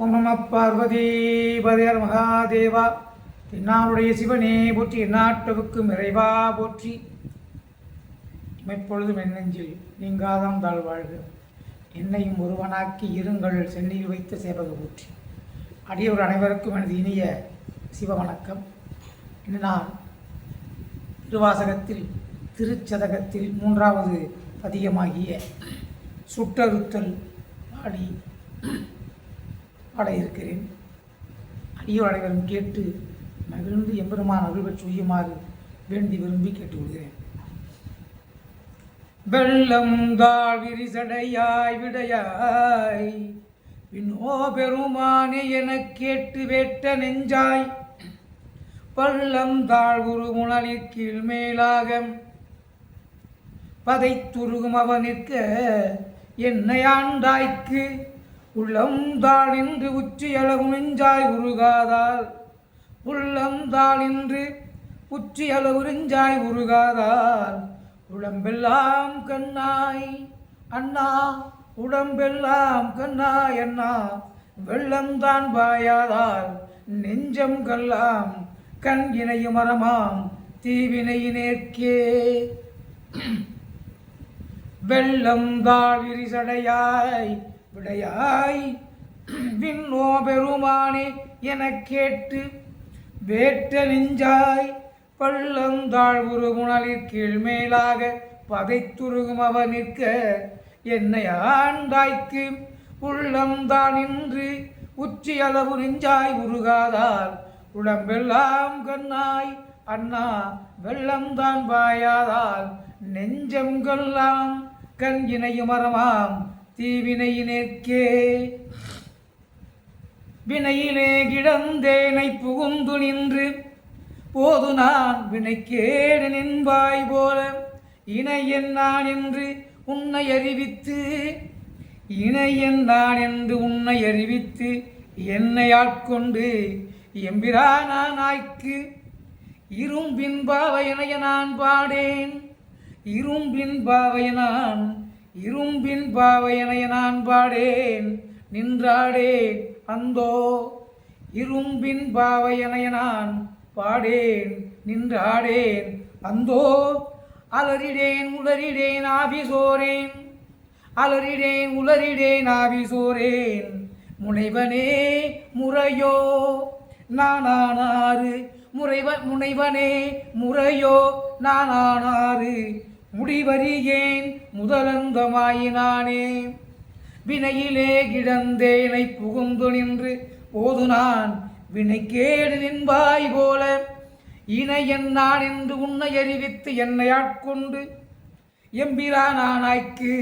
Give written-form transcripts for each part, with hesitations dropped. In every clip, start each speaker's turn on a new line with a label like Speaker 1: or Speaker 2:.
Speaker 1: ஓம் நம பார்வதி பதையர் மகாதேவா. தென்னாவுடைய சிவனே போற்றி, எந்நாட்டவுக்கும் இறைவா போற்றி. இமைப்பொழுதும் என்னெஞ்சில் நீங்காதாம் தாழ்வாழ்க. என்னையும் ஒருவனாக்கி இருங்கள் சென்னையில் வைத்த சேவக போற்றி. அடியவர் அனைவருக்கும் எனது இனிய சிவ வணக்கம். இன்று நான் திருவாசகத்தில் திருச்சதகத்தில் 3வது பதிகமாகிய சுட்டறுத்தல் பாட இருக்கிறேன். அடியோர் அனைவரும் கேட்டு மகிழ்ந்து எம்பெருமான் அருள்பெற்று செய்யுமாறு வேண்டி விரும்பி கேட்டுக்கொள்கிறேன். வெள்ளம் தாழ் விரிசடையாய் விடையாய் விண்ணோ பெருமானே எனக் கேட்டு வேட்ட நெஞ்சாய் பள்ளம் தாழ் உருமுணலிற் கீழ் மேலாக பதைத்துருகும் அவனிற்க என்னை ஆண்டாய்க்கு உள்ளம் தாழின்று உச்சியளவு நெஞ்சாய் உருகாதால் உள்ளம் தாழின்று உச்சியளவு நெஞ்சாய் உருகாதால் உடம்பெல்லாம் கண்ணாய் அண்ணா உடம்பெல்லாம் கண்ணாய் அண்ணா வெள்ளம்தான் பாயாதால் நெஞ்சம் கல்லாம் கண் இணையும் மரமாம் தீவினையினேற்கே வெள்ளம் தாழ் விரிசடையாய் விடையாய் விண்ணோ பெருமானே எனக் கேட்டு வேட்ட நெஞ்சாய் பள்ளம் தாழ் உருகுணலிற் கீழ் மேலாக பதைத்துருகும் அவனிற்க என்னை ஆண்டாய்க்கு உள்ளம் தான் நின்று உச்சி அளவு நெஞ்சாய் உருகாதால் உடம்பெல்லாம் கண்ணாய் அண்ணா வெள்ளம்தான் பாயாதால் நெஞ்சம் கொல்லாம் கண் இணையும் மரமாம் தீவினையினேற்கே வினையிலே கிடந்தேனை புகுந்து நின்று போது நான் வினைக்கேடு நின்பாய் போல இணையன் நான் என்று உன்னை அறிவித்து இணையன் நான் என்று உன்னை அறிவித்து என்னை ஆட்கொண்டு எம்பிரானாய்க்கு இரும்பின் பாவையனைய நான் பாடேன் இரும்பின் பாவையனைய நான் பாடேன் நின்றாடேன் அந்தோ இரும்பின் பாவையனைய நான் பாடேன் நின்றாடேன் அந்தோ அலறிடேன் உளறிடேன் ஆபிசோரேன் அலறிடேன் உளறிடேன் ஆபிசோரேன் முனைவனே முறையோ நானானாறு முனைவனே முறையோ நானானாறு முடிவறியேன் முதலந்தமாயினானே வினையிலே கிடந்தேனை புகுந்து நின்று போது நான் வினைக்கேடு நின்பாய் போல இணையன் நான் என்று உன்னை அறிவித்து என்னை ஆட்கொண்டு எம்பிரானாய்க்கு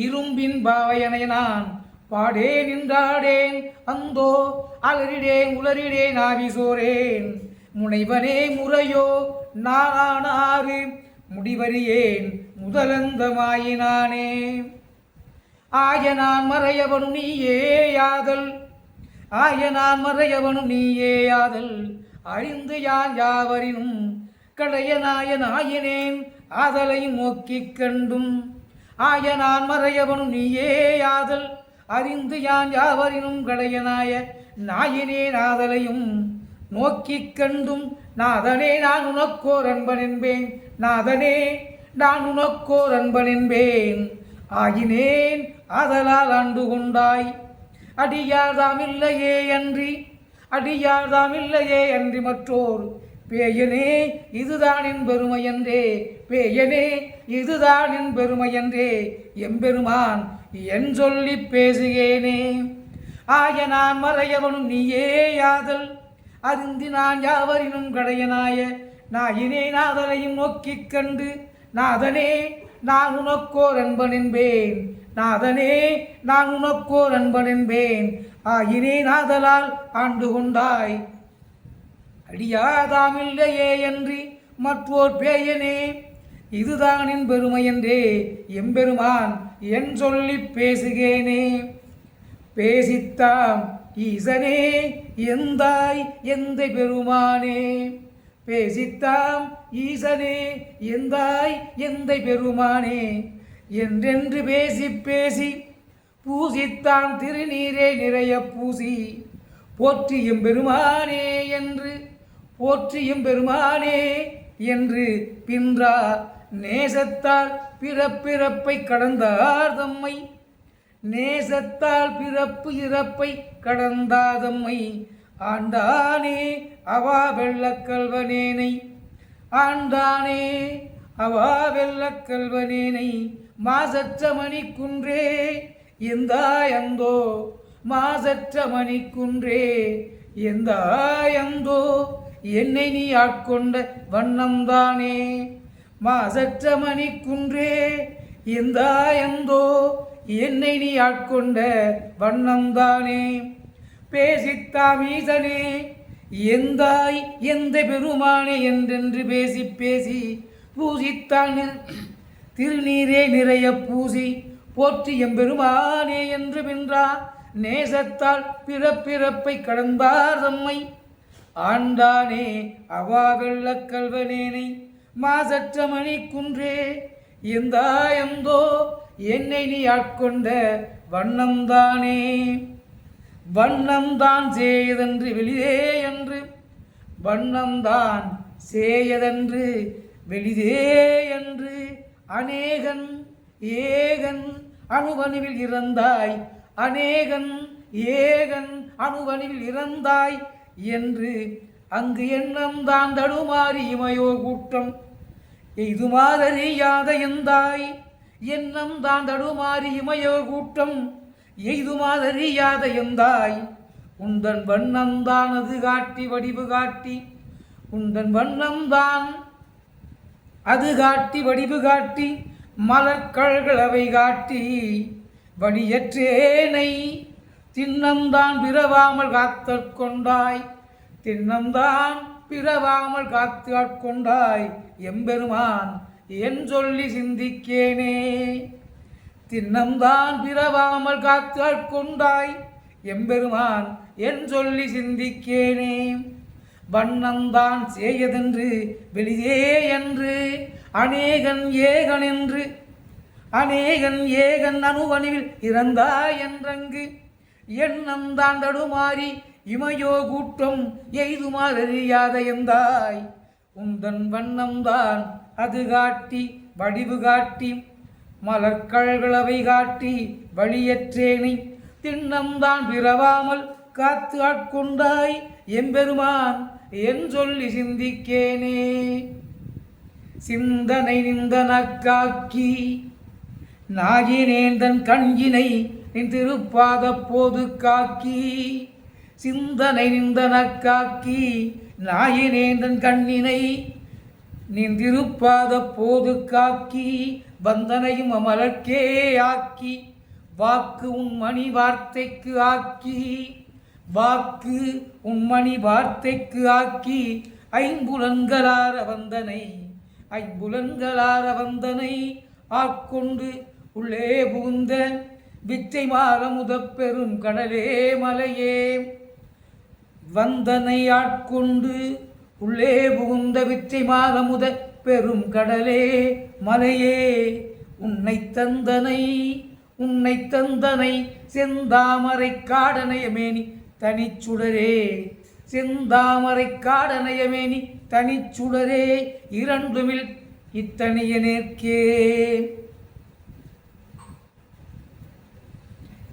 Speaker 1: இரும்பின் பாவையனை நான் பாடேன் நின்றாடேன் அந்தோ அலறிடேன் உளறிடேன் ஆவிசோரேன் முனைவனே முறையோ நானானாறு முடிவறியேன் முதலந்தமாயினானே ஆய நான் மறையவனு நீயேயாதல் ஆய நான் மறையவனு நீயேயாதல் அழிந்து யான் யாவரினும் கடையனாய நாயனேன் ஆதலை நோக்கிக் கண்டும் ஆய நான் மறையவனு நீயேயாதல் அறிந்து யான் யாவரினும் கடையனாய நாயனேன் ஆதலையும் நோக்கிக் கண்டும் நாதனே நான் உனக்கோர் அன்பன் என்பேன் நாதனே நான் உனக்கோர் அன்பன் என்பேன் ஆகினேன் ஆதலால் ஆண்டு கொண்டாய் அடியார்தாமில்லையே அன்றி மற்றோர் பேயனே இதுதான் என் பெருமையன்றே பேயனே இதுதான் என் பெருமையன்றே எம்பெருமான் என் சொல்லி பேசுகேனே ஆய நான் மறையவனும் நீயேயாதல் அறிந்து நான் யாவரினும் கடையனாய நாயினே நாதனையும் நோக்கிக் கண்டு நாதனே நான் உனக்கோர் அன்பன் என்பேன் நாதனே நான் உனக்கோர் அன்பன் என்பேன் ஆயினே நாதலால் ஆண்டு கொண்டாய் அடியாதாமில்லையே அன்றி மற்றோர் பேயனே இதுதான் என் பெருமையன்றே எம்பெருமான் என் சொல்லி பேசுகேனே பேசித்தாம் ஈசனே எந்தாய் எந்த பெருமானே பேசித்தாம் ஈசனே எந்தாய் எந்த பெருமானே என்றென்று பேசி பேசி பூசித்தான் திருநீரே நிறைய பூசி போற்றியும் பெருமானே என்று போற்றியும் பெருமானே என்று பின்றா நேசத்தால் பிறப்பிறப்பை கடந்தார் தம்மை நேசத்தால் பிறப்பு இறப்பை கடந்தாதம்மை ஆண்டானே அவா வெள்ளக்கல்வனேனை ஆண்டானே அவா வெள்ளக்கல்வனேனை மாசற்ற மணிக்குன்றே எந்தாயந்தோ மாசற்ற மணிக்குன்றே எந்தாயந்தோ என்னை நீ ஆட்கொண்ட வண்ணம்தானே மாசற்ற மணிக்குன்றே எந்தாயந்தோ என்னை நீ ஆட்கொண்ட வண்ணம்தானே பேசித்தாம் ஈசனே எந்தாய் எந்த பெருமானே என்றென்று பேசி பேசி பூசித்தான் திருநீரே நிறைய பூசி போற்றி எம்பெருமானே என்று வென்றா நேசத்தால் பிறப்பிறப்பை கடந்தார் தம்மை ஆண்டானே அவா வெள்ளக்கல்வனேனை மாசற்ற மணிக்குன்றே எந்தாயந்தோ என்னை நீ ஆட்கொண்ட வண்ணம்தானே வண்ணம்தான் செய்யதென்று வெளிதே என்று வண்ணம்தான் செய்யதென்று வெளிதே என்று அநேகன் ஏகன் அணுவணுவில் இறந்தாய் அநேகன் ஏகன் அணுவணுவில் இறந்தாய் என்று அங்கு எண்ணம்தான் தடுமாறி இமையோ கூட்டம் இது மாதிரியாத எந்தாய் எண்ணம் தான் தடுமாறி இமையோ கூட்டம் எய்து மாதிரியாத எந்தாய் உந்தன் வண்ணம்தான் அது காட்டி வடிவு காட்டி உந்தன் வண்ணம்தான் அது காட்டி வடிவு காட்டி மலர்கள்கள் அவை காட்டி வடியற்றேனை திண்ணம்தான் பிறவாமல் காத்தற்கொண்டாய் திண்ணம்தான் பிறவாமல் காத்து ஆட்கொண்டாய் எம்பெருமான் என் சொல்லி சிந்திக்கேனே திண்ணம்தான் பிறவாமல் காத்து ஆட்கொண்டாய் எம்பெருமான் என் சொல்லி சிந்திக்கேனே வண்ணம்தான் செய்யதென்று வெளியே என்று அநேகன் ஏகன் என்று அநேகன் ஏகன் அணுவணிவில் இறந்தாய் என்றங்கு எண்ணம்தான் தடுமாறி இமையோ கூட்டம் எய்துமாறறியாத எந்தாய் உந்தன் வண்ணம்தான் அது காட்டி வடிவு காட்டி மலர்கள்களவை காட்டி வழியற்றேனை திண்ணம்தான் பிறவாமல் காத்து ஆட்கொண்டாய் எம்பெருமான் என் சொல்லி சிந்திக்கேனே சிந்தனை நிந்தனக்காக்கி நாயினேந்தன் கண்கினை நின் திருப்பாத போது காக்கி சிந்தனை நிந்தனக்காக்கி நாயினேந்தன் கண்ணினை நின் திருப்பாத போது காக்கி வந்தனையும் அமலர்க்கே ஆக்கி வாக்கு உன்மணி வார்த்தைக்கு ஆக்கி வாக்கு உன்மணி வார்த்தைக்கு ஆக்கி ஐம்புலன்களார வந்தனை ஐம்புலன்களார வந்தனை ஆட்கொண்டு உள்ளே புகுந்த விச்சை மாறமுதப் பெரும் கடலே மலையே வந்தனை ஆட்கொண்டு உள்ளே புகுந்த விச்சை மாறமுத பெரும் கடலே மலையே உன்னை தந்தனை செந்தாமரை காடனையமேனி தனிச்சுடரே செந்தாமரை காடனையமேனி தனிச்சுடரே இரண்டுமில் இத்தனிய நேர்க்கே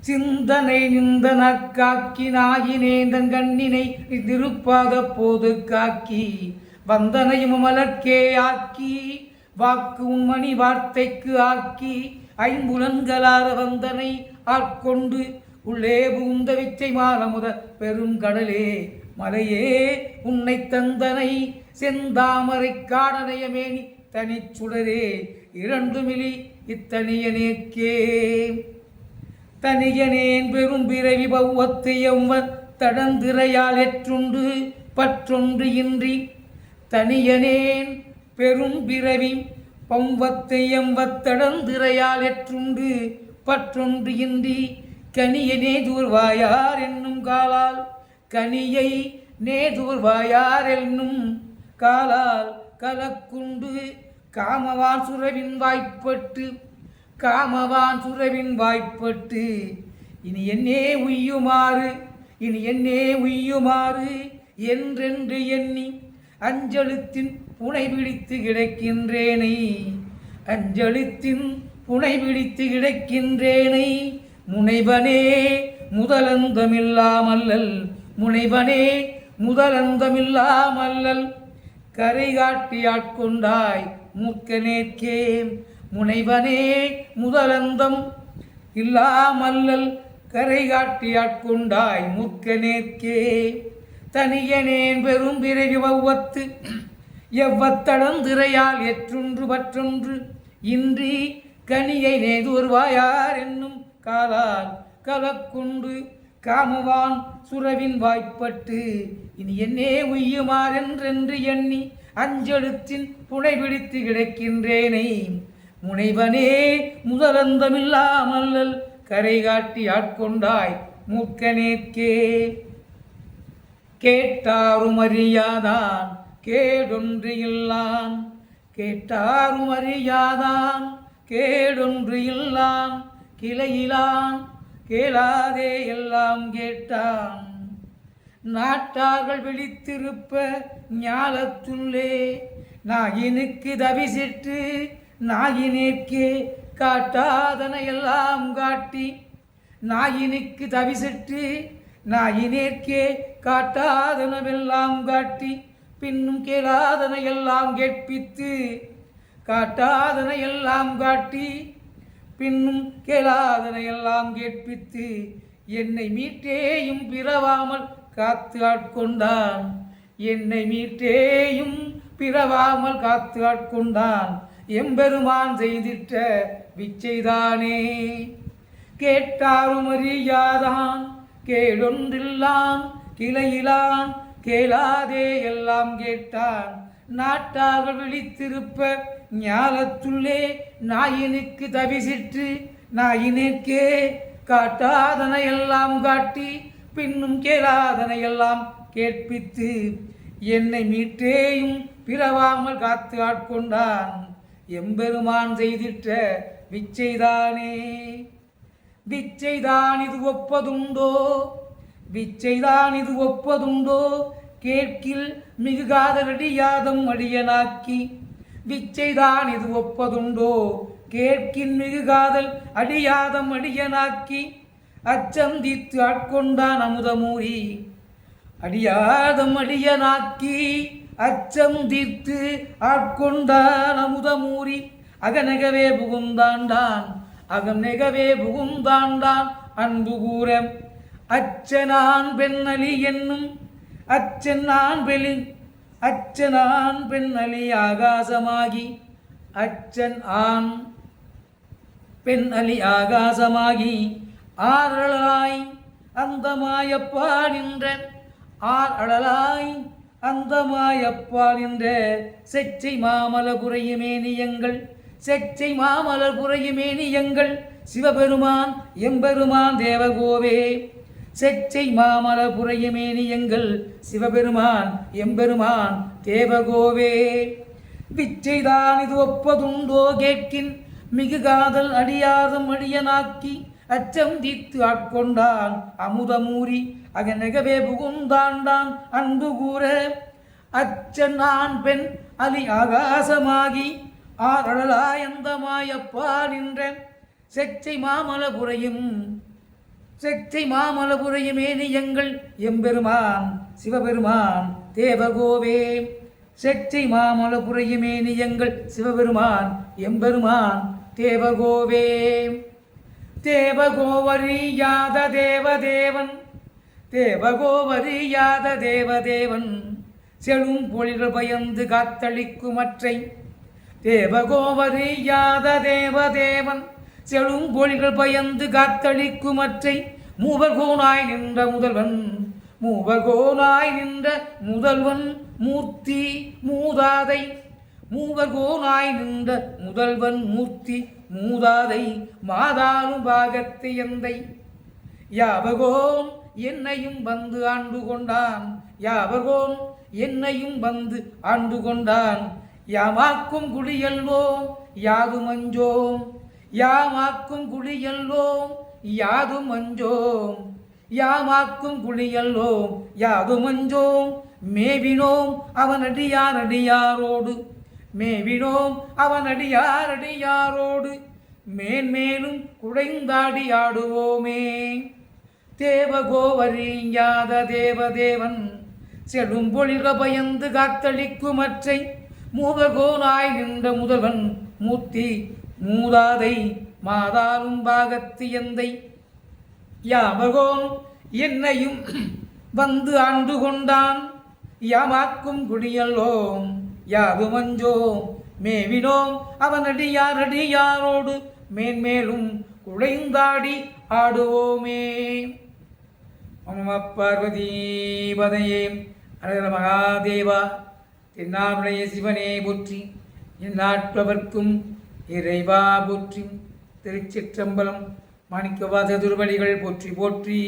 Speaker 1: சிந்தனை நிந்தன காக்கி நாயினேந்தன் கண்ணினை திருப்பாத போது காக்கி வந்தனையும் மலர்க்கே ஆக்கி வாக்கு உன்மணி வார்த்தைக்கு ஆக்கி ஐம்புலன்களார வந்தனை ஆட்கொண்டு உள்ளே புகுந்த விச்சை மாலமுத பெரும் கடலே மலையே உன்னை தந்தனை செந்தாமரை காடனையமேனி தனிச்சுடரே இரண்டுமிலி இத்தனிய நேர்க்கே தனியனேன் பெரும் பிறவி பௌவத்தையம்ப தடந்திரையால் எற்றுண்டு பற்றொன்று இன்றி தனியனேன் பெரும் பிறவி பௌவத்தையம்ப தடந்திரையால் எற்றுண்டு பற்றொன்று இன்றி கனிய நேதூர்வாயார் என்னும் காலால் கனியை நேதூர்வாயார் என்னும் காலால் கலக்குண்டு காமவான் சுரவின் வாய்ப்பட்டு இனி என்னே உய்யுமாறு இனி என்னே உய்யுமாறு என்றென்று எண்ணி அஞ்செழுத்தின் புனை பிடித்து கிடக்கின்றேனை அஞ்செழுத்தின் புனை பிடித்து கிடக்கின்றேனை முனைவனே முதலந்தமில்லாமல்லல் முனைவனே முதலந்தமில்லாமல்லல் கரை காட்டி ஆட்கொண்டாய் மூர்க்கனேற்கே முனைவனே முதலந்தம் இல்லாமல்லல் கரை காட்டி ஆட்கொண்டாய் மூர்க்கனேற்கே தனியனேன் பெரும் பிறவி வவ்வத்து எவ்வத்தடந்திரையால் எற்றொன்று பற்றொன்று இன்றி கனியை நேதுர்வாயார் என்னும் காலால் கலக்குண்டு காமவான் சுரவின் வாய்ப்பட்டு இனி என்னே உய்யுமாறென்றென்று எண்ணி அஞ்செழுத்தின் புனை பிடித்து கிடக்கின்றேனை முனைவனே முதலந்தமில்லாமல்லல் கரை காட்டி ஆட்கொண்டாய் மூர்க்கனேற்கே கேட்டாரும் அறியாதான் கேடொன்று இல்லான் கேட்டாரும் அறியாதான் கேடொன்று இல்லான் கிளையிலான் கேளாதே எல்லாம் கேட்டான் நாட்டார்கள் விழித்திருப்ப ஞாலத்துள்ளே நாயினுக்கு தவிசிட்டு நாயினேற்கே காட்டாதன எல்லாம் காட்டி நாயினுக்கு தவிசிட்டு நாயினேற்கே காட்டாதனவெல்லாம் காட்டி பின்னும் கேளாதன எல்லாம் கேட்பித்து காட்டாதன எல்லாம் காட்டி பின்னும் கேளாதன எல்லாம் கேட்பித்து என்னை மீட்டேயும் பிறவாமல் காத்து ஆட்கொண்டான் என்னை மீட்டேயும் பிறவாமல் காத்து ஆட்கொண்டான் எம்பெருமான் செய்திட்ட விச்சைதானே கேட்டாரும் அறியாதான் கேடொன்றில்லான் கிளையிலான் கேளாதே எல்லாம் கேட்டான் நாட்டார்கள் விழித்திருப்ப ஞாலத்துள்ளே நாயினுக்கு தவிசிற்று நாயினேற்கே காட்டாதன எல்லாம் காட்டி பின்னும் கேளாதன எல்லாம் கேட்பித்து என்னை மீட்டேயும் பிறவாமல் காத்து ஆட்கொண்டான் எம்பெருமான் செய்திட்ட விச்சைதானே விச்சைதான் இது ஒப்பதுண்டோ விச்சைதான் இது ஒப்பதுண்டோ கேட்கில் மிகு காதலடியாதம் அடியனாக்கி விச்சைதான் இது ஒப்பதுண்டோ கேட்கின் மிகு காதல் அடியாதம் அடியனாக்கி அச்சம் தீர்த்து ஆட்கொண்டான் அமுதமூரி அடியாதம் அடியனாக்கி அச்சம் தீர்த்து ஆட்கொண்டான் அமுதமூரி அகநகவே புகுந்தாண்டான் அகம் நெகவே புகுந்தாண்டான் அன்பு கூற அச்சனான் பெண்ணலி என்னும் அச்சனான் பெண்ணலி ஆகாசமாகி அச்சன் ஆண் பெண் அலி ஆகாசமாகி ஆரழலாய் அந்தமாயப்பா நின்ற ஆரழலாய் அந்தமாயப்பா நின்ற செச்சை மாமலபுரையுமேனியங்கள் செச்சை மாமலபுரையுமேனியங்கள் சிவபெருமான் எம்பெருமான் தேவகோவே செச்சை மாமலபுரையுமேனியங்கள் சிவபெருமான் எம்பெருமான் தேவகோவே விச்சைதான் இது ஒப்பதுண்டோ கேட்கின் மிகு காதல் அடியாதம் அடியனாக்கி அச்சம் தீர்த்து ஆட்கொண்டான் அமுதமூரி அகநகவே புகுந்தாண்டான் அன்பு கூற அச்சன் ஆண் பெண் அலி ஆகாசமாகி ஆரழலாயந்தமாயப்பா நின்ற செச்சை மாமலபுரையுமேனியங்கள் எம்பெருமான் சிவபெருமான் தேவகோவே செச்சை மாமலபுரையுமேனியங்கள் சிவபெருமான் எம்பெருமான் தேவகோவே தேவகோவரியாத தேவதேவன் தேவகோவரியாத தேவதேவன் செழும் பொழிகள் பயந்து காத்தளிக்குமற்றை தேவகோவரியாத தேவதேவன் செழும் பொழிகள் பயந்து காத்தளிக்குமற்றை மூவர்கோனாய் நின்ற முதல்வன் மூவர்கோனாய் நின்ற முதல்வன் மூர்த்தி மூதாதை மூவர்கோனாய் நின்ற முதல்வன் மூர்த்தி மூதாதை மாதானும் பாகத்தை எந்தை யாவகோன் என்னையும் வந்து ஆண்டு கொண்டான் யாவகோன் என்னையும் வந்து ஆண்டு கொண்டான் யாமாக்கும் குடியல்வோம் யாதுமஞ்சோம் யாமாக்கும் குடியல்வோம் யாதும் அஞ்சோம், யாமாக்கும் குளியல்லோம் யாதும் அஞ்சோம். மேவினோம் அவனடியாரடியாரோடு, மேவினோம் அவனடியாரடியாரோடு, மேன்மேலும் குடைந்தாடி ஆடுவோமே. தேவகோவரியாத தேவதேவன் செடும்பொழிக பயந்து காத்தளிக்குமற்றை, மூவகோனாய் நின்ற முதல்வன் மூர்த்தி மூதாதை மாதாரும் பாகத்து எந்தை. யாவகோன் என்னையும் வந்து ஆண்டு கொண்டான், யாமாக்கும் குடியல்லோம் யாதுமஞ்சோம். மேவினோம் அவனடியாரடியாரோடு, மேன்மேலும் குழைந்தாடி ஆடுவோமே. நம பார்வதீபதையே ஹர மகாதேவா. தென்னாவுடைய சிவனே போற்றி, எந்நாட்டவர்க்கும் இறைவா போற்றி. திருச்சிற்றம்பலம். மாணிக்கவாச திருவடிகள் போற்றி போற்றி.